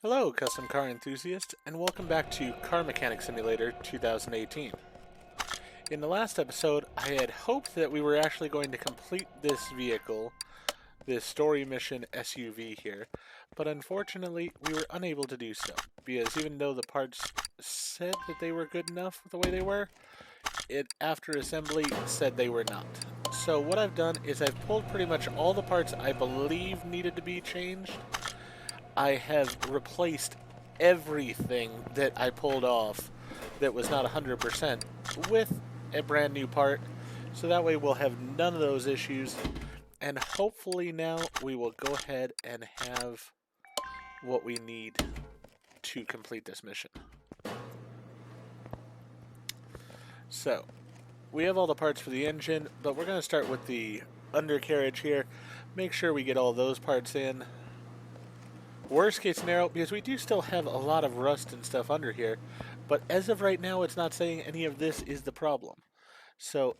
Hello, custom car enthusiast, and welcome back to Car Mechanic Simulator 2018. In the last episode, I had hoped that we were actually going to complete this vehicle, this story mission SUV here, but unfortunately, we were unable to do so, because even though the parts said that they were good enough the way they were, it, after assembly, said they were not. So what I've done is I've pulled pretty much all the parts I believe needed to be changed. I have replaced everything that I pulled off that was not 100% with a brand new part. So that way we'll have none of those issues. And hopefully now we will go ahead and have what we need to complete this mission. So, we have all the parts for the engine, but we're going to start with the undercarriage here. Make sure we get all those parts in. Worst case scenario, because we do still have a lot of rust and stuff under here, but as of right now, it's not saying any of this is the problem. So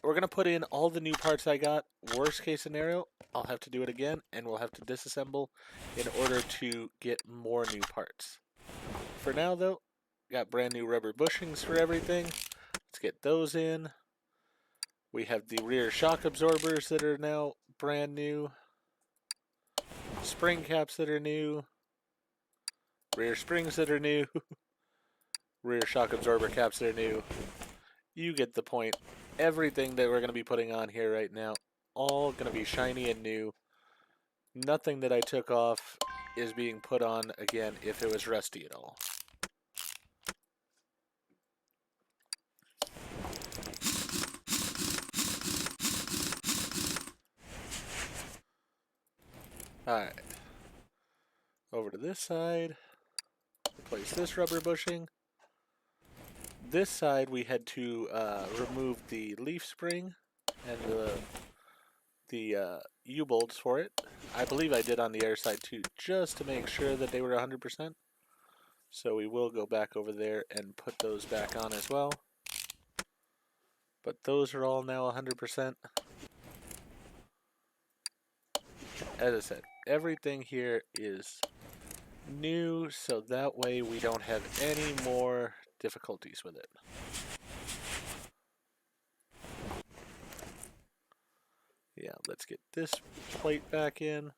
we're going to put in all the new parts I got. Worst case scenario, I'll have to do it again, and we'll have to disassemble in order to get more new parts. For now, though, got brand new rubber bushings for everything. Let's get those in. We have the rear shock absorbers that are now brand new. Spring caps that are new. Rear springs that are new. Rear shock absorber caps that are new. You get the point. Everything that we're going to be putting on here right now, all going to be shiny and new. Nothing that I took off is being put on again if it was rusty at all. Alright. Over to this side. Replace this rubber bushing. This side we had to remove the leaf spring and the U-bolts for it. I believe I did on the air side too, just to make sure that they were 100%. So we will go back over there and put those back on as well. But those are all now 100%. As I said, everything here is new, so that way we don't have any more difficulties with it. Yeah, let's get this plate back in.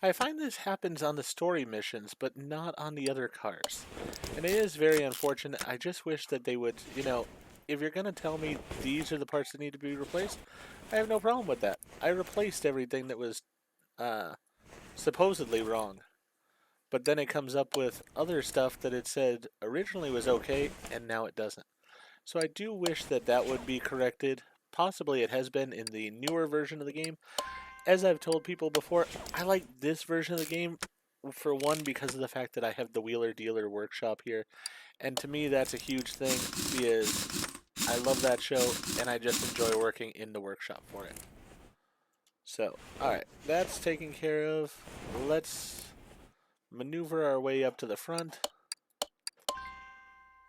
I find this happens on the story missions, but not on the other cars. And it is very unfortunate. I just wish that they would, if you're going to tell me these are the parts that need to be replaced, I have no problem with that. I replaced everything that was supposedly wrong. But then it comes up with other stuff that it said originally was okay, and now it doesn't. So I do wish that that would be corrected. Possibly it has been in the newer version of the game. As I've told people before, I like this version of the game, for one, because of the fact that I have the Wheeler Dealer Workshop here. And to me, that's a huge thing, because I love that show, and I just enjoy working in the workshop for it. So, alright, that's taken care of. Let's maneuver our way up to the front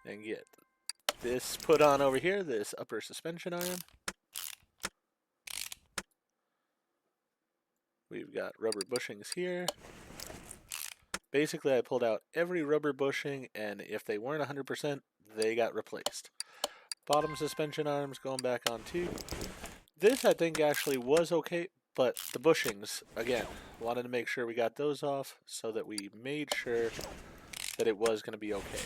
and get this put on over here, this upper suspension arm. We've got rubber bushings here. Basically, I pulled out every rubber bushing, and if they weren't 100%, they got replaced. Bottom suspension arms going back on too. This, I think, actually was okay, but the bushings, again, wanted to make sure we got those off so that we made sure that it was going to be okay.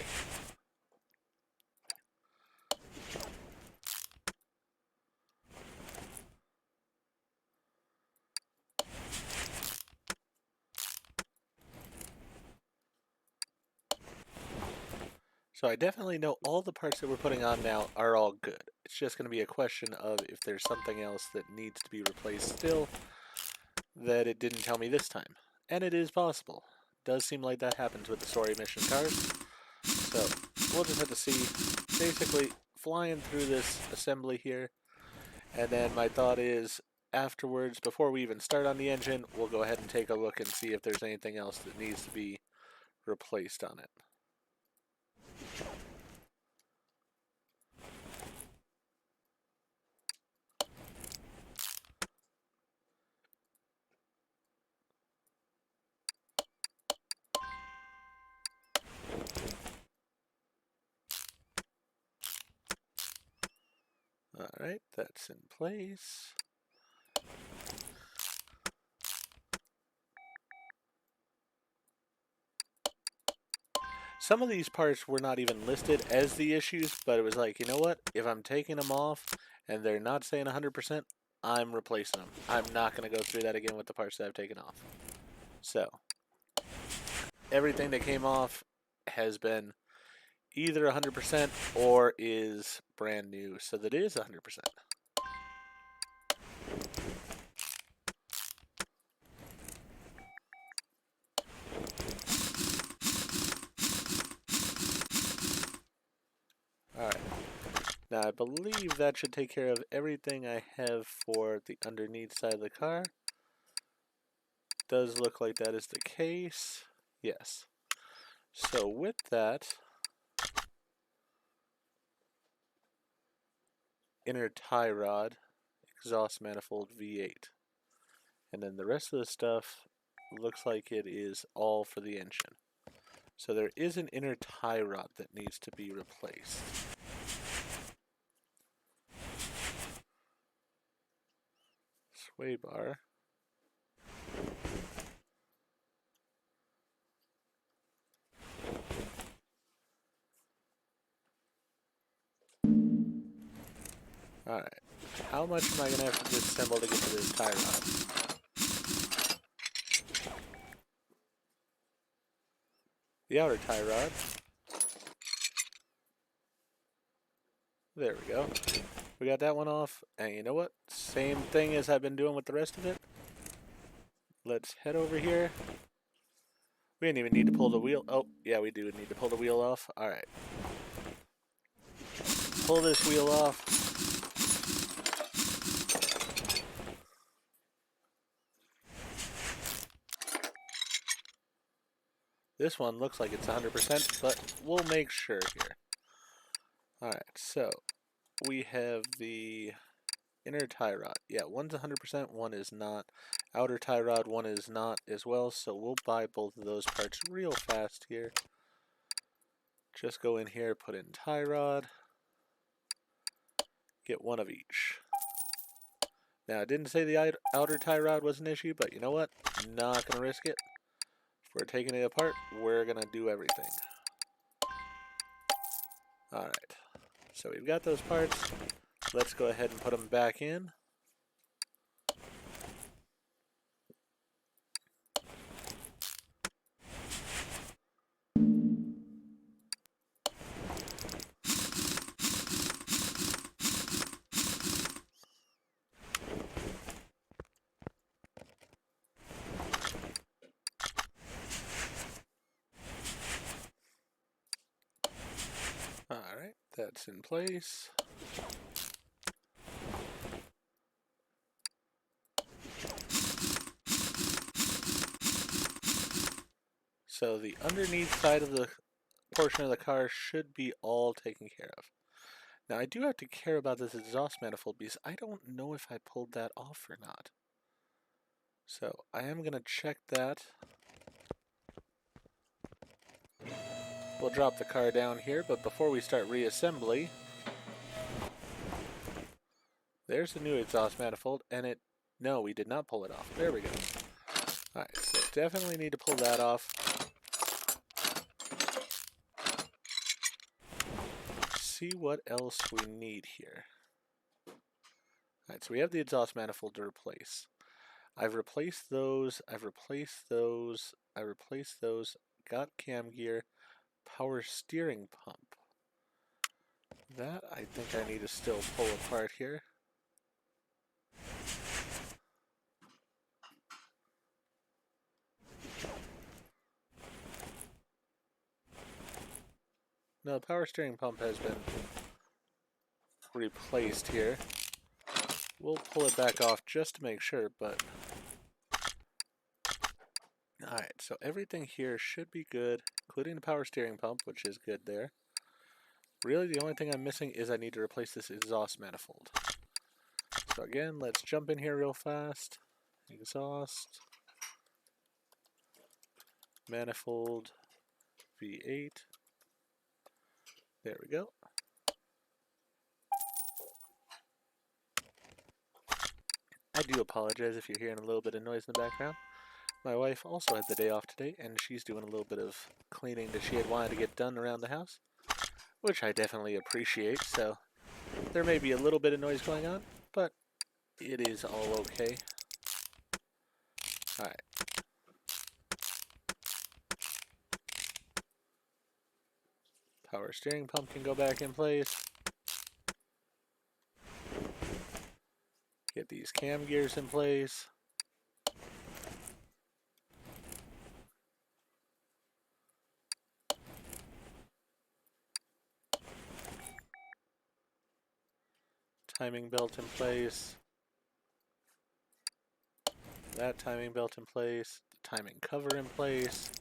So I definitely know all the parts that we're putting on now are all good. It's just going to be a question of if there's something else that needs to be replaced still that it didn't tell me this time. And it is possible. Does seem like that happens with the story mission cars. So we'll just have to see. Basically, flying through this assembly here. And then my thought is, afterwards, before we even start on the engine, we'll go ahead and take a look and see if there's anything else that needs to be replaced on it. Alright, that's in place. Some of these parts were not even listed as the issues, but it was like, you know what? If I'm taking them off and they're not saying 100%, I'm replacing them. I'm not going to go through that again with the parts that I've taken off. So, everything that came off has been either 100% or is brand new, so that is 100%. Alright. Now I believe that should take care of everything I have for the underneath side of the car. Does look like that is the case. Yes. So with that, inner tie rod, exhaust manifold V8. And then the rest of the stuff looks like it is all for the engine. So there is an inner tie rod that needs to be replaced. Sway bar. Alright. How much am I going to have to disassemble to get to this tie rod? The outer tie rod. There we go. We got that one off. And you know what? Same thing as I've been doing with the rest of it. Let's head over here. We didn't even need to pull the wheel. Oh, yeah, we do need to pull the wheel off. Alright. Pull this wheel off. This one looks like it's 100%, but we'll make sure here. Alright, so we have the inner tie rod. Yeah, one's 100%, one is not. Outer tie rod, one is not as well, so we'll buy both of those parts real fast here. Just go in here, put in tie rod. Get one of each. Now, I didn't say the outer tie rod was an issue, but you know what? Not going to risk it. If we're taking it apart, we're going to do everything. Alright, so we've got those parts. Let's go ahead and put them back in. Alright, that's in place. So the underneath side of the portion of the car should be all taken care of. Now I do have to care about this exhaust manifold because I don't know if I pulled that off or not. So I am going to check that. We'll drop the car down here, but before we start reassembly, there's the new exhaust manifold, and no, we did not pull it off. There we go. Alright, so definitely need to pull that off. See what else we need here. Alright, so we have the exhaust manifold to replace. I've replaced those, I've replaced those, I replaced those, got cam gear, power steering pump. That I think I need to still pull apart here. No, the power steering pump has been replaced here. We'll pull it back off just to make sure, but... Alright, so everything here should be good, including the power steering pump, which is good there. Really, the only thing I'm missing is I need to replace this exhaust manifold. So again, let's jump in here real fast. Exhaust. Manifold. V8. There we go. I do apologize if you're hearing a little bit of noise in the background. My wife also had the day off today, and she's doing a little bit of cleaning that she had wanted to get done around the house, which I definitely appreciate, so there may be a little bit of noise going on, but it is all okay. Alright. Power steering pump can go back in place. Get these cam gears in place. Timing belt in place. That timing belt in place. The timing cover in place.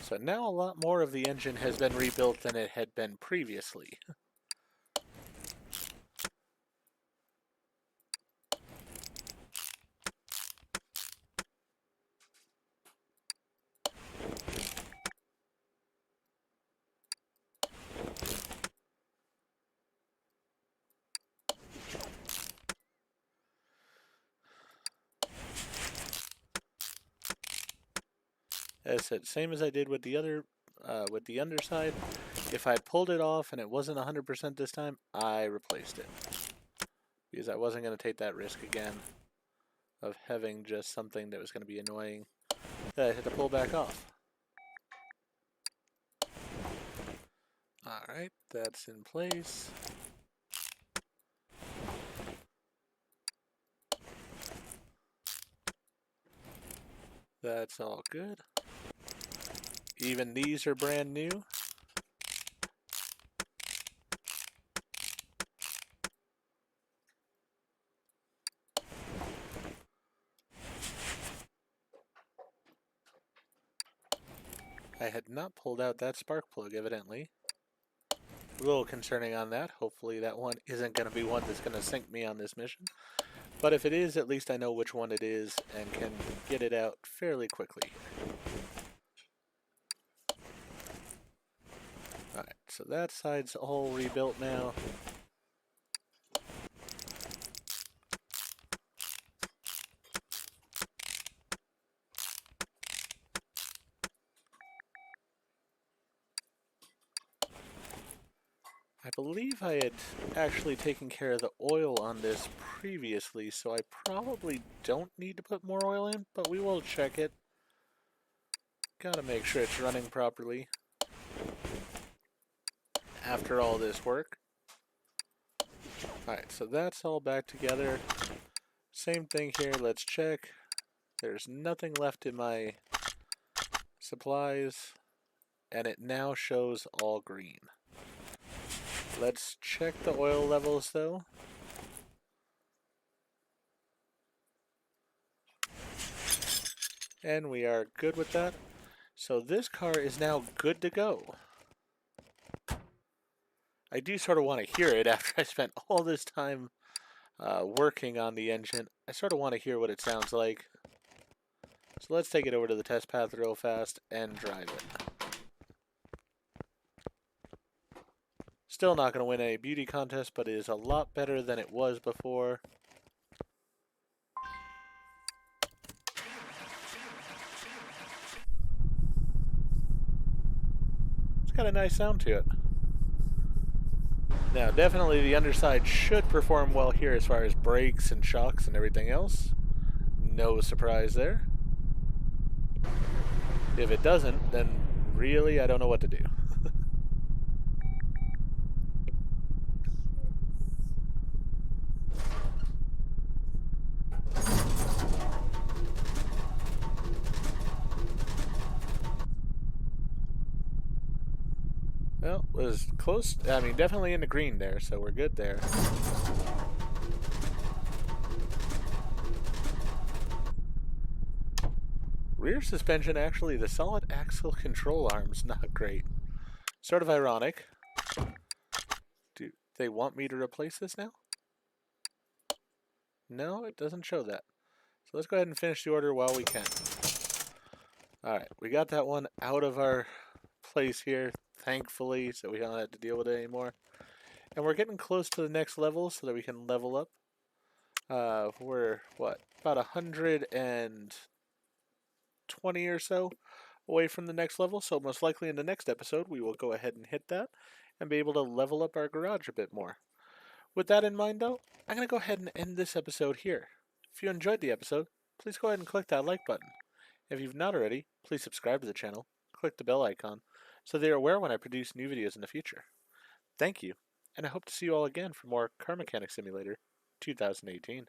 So now a lot more of the engine has been rebuilt than it had been previously. As I said, same as I did with the underside. If I pulled it off and it wasn't 100% this time, I replaced it. Because I wasn't going to take that risk again of having just something that was going to be annoying that I had to pull back off. Alright, that's in place. That's all good. Even these are brand new. I had not pulled out that spark plug, evidently. A little concerning on that. Hopefully that one isn't going to be one that's going to sink me on this mission. But if it is, at least I know which one it is and can get it out fairly quickly. Alright, so that side's all rebuilt now. I believe I had actually taken care of the oil on this previously, so I probably don't need to put more oil in, but we will check it. Gotta make sure it's running properly after all this work. Alright, so that's all back together. Same thing here, let's check. There's nothing left in my supplies, and it now shows all green. Let's check the oil levels though. And we are good with that. So this car is now good to go. I do sort of want to hear it after I spent all this time working on the engine. I sort of want to hear what it sounds like. So let's take it over to the test path real fast and drive it. Still not going to win a beauty contest, but it is a lot better than it was before. It's got a nice sound to it. Now, definitely the underside should perform well here as far as brakes and shocks and everything else. No surprise there. If it doesn't, then really I don't know what to do. Well, it was close. I mean, definitely in the green there, so we're good there. Rear suspension, actually, the solid axle control arm's not great. Sort of ironic. Do they want me to replace this now? No, it doesn't show that. So let's go ahead and finish the order while we can. Alright, we got that one out of our place here, thankfully, so we don't have to deal with it anymore. And we're getting close to the next level so that we can level up. We're, what, about 120 or so away from the next level, so most likely in the next episode we will go ahead and hit that and be able to level up our garage a bit more. With that in mind, though, I'm going to go ahead and end this episode here. If you enjoyed the episode, please go ahead and click that like button. If you've not already, please subscribe to the channel, click the bell icon, so that you're aware when I produce new videos in the future. Thank you, and I hope to see you all again for more Car Mechanic Simulator 2018.